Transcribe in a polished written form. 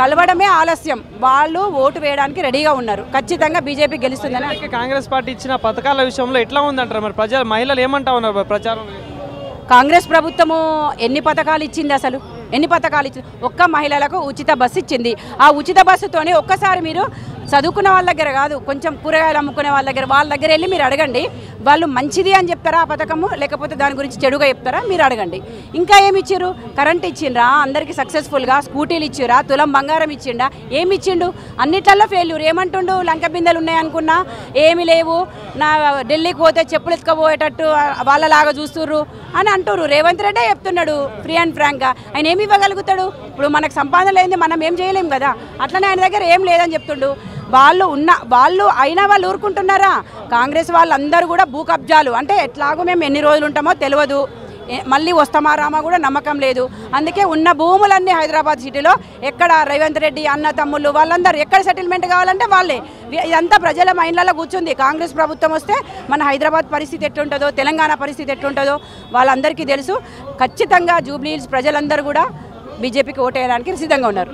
కలవడమే ఆలస్యం. వాళ్ళు ఓటు వేయడానికి రెడీగా ఉన్నారు. ఖచ్చితంగా బీజేపీ గెలుస్తుందని. కాంగ్రెస్ పార్టీ ఇచ్చిన పథకాల విషయంలో ఎట్లా ఉందంటారు మరి ప్రజలు, మహిళలు ఏమంటా ఉన్నారు ప్రచారం? కాంగ్రెస్ ప్రభుత్వము ఎన్ని పథకాలు ఇచ్చింది? అసలు ఎన్ని పథకాలు ఇచ్చింది? ఒక్క మహిళలకు ఉచిత బస్సు ఇచ్చింది. ఆ ఉచిత బస్సుతోనే ఒక్కసారి మీరు చదువుకున్న వాళ్ళ దగ్గర కాదు, కొంచెం కూరగాయలు అమ్ముకునే వాళ్ళ దగ్గర వెళ్ళి మీరు అడగండి. వాళ్ళు మంచిది అని చెప్తారా ఆ పథకము, లేకపోతే దాని గురించి చెడుగా చెప్తారా? మీరు అడగండి. ఇంకా ఏమి ఇచ్చిర్రు? కరెంట్ ఇచ్చిండ్రా అందరికీ సక్సెస్ఫుల్గా? స్కూటీలు ఇచ్చిర్రా? తులం బంగారం ఇచ్చిండా? ఏమి ఇచ్చిండు? అన్నిట్లలో ఫెయిల్యూర్. ఏమంటుండు? లంక బిందెలు ఉన్నాయనుకున్నా ఏమి లేవు, నా ఢిల్లీకి పోతే చెప్పులు ఎత్తుకపోయేటట్టు వాళ్ళలాగా చూస్తుర్రు అని అంటుర్రు. రేవంత్ రెడ్డే చెప్తున్నాడు ఫ్రీ అండ్ ఫ్రాంక్గా. ఆయన ఏమి ఇవ్వగలుగుతాడు? ఇప్పుడు మనకు సంపాదన లేనిది మనం ఏం చేయలేం కదా. అట్లనే ఆయన దగ్గర ఏం లేదని చెప్తుండు. వాళ్ళు అయినా వాళ్ళు ఊరుకుంటున్నారా? కాంగ్రెస్ వాళ్ళందరూ కూడా భూ కబ్జాలు. అంటే ఎట్లాగో మేము ఎన్ని రోజులు ఉంటామో తెలియదు, మళ్ళీ వస్తామా రామా కూడా నమ్మకం లేదు. అందుకే ఉన్న భూములన్నీ హైదరాబాద్ సిటీలో ఎక్కడ రేవంత్ రెడ్డి అన్న తమ్ముళ్ళు వాళ్ళందరూ ఎక్కడ సెటిల్మెంట్ కావాలంటే వాళ్ళే. ఇదంతా ప్రజల మైండ్లలో కూర్చుంది. కాంగ్రెస్ ప్రభుత్వం వస్తే మన హైదరాబాద్ పరిస్థితి ఎట్లుంటుందో, తెలంగాణ పరిస్థితి ఎట్లుంటుందో వాళ్ళందరికీ తెలుసు. ఖచ్చితంగా జూబ్లీ హిల్స్ ప్రజలందరూ కూడా బీజేపీకి ఓటేయడానికి సిద్ధంగా ఉన్నారు.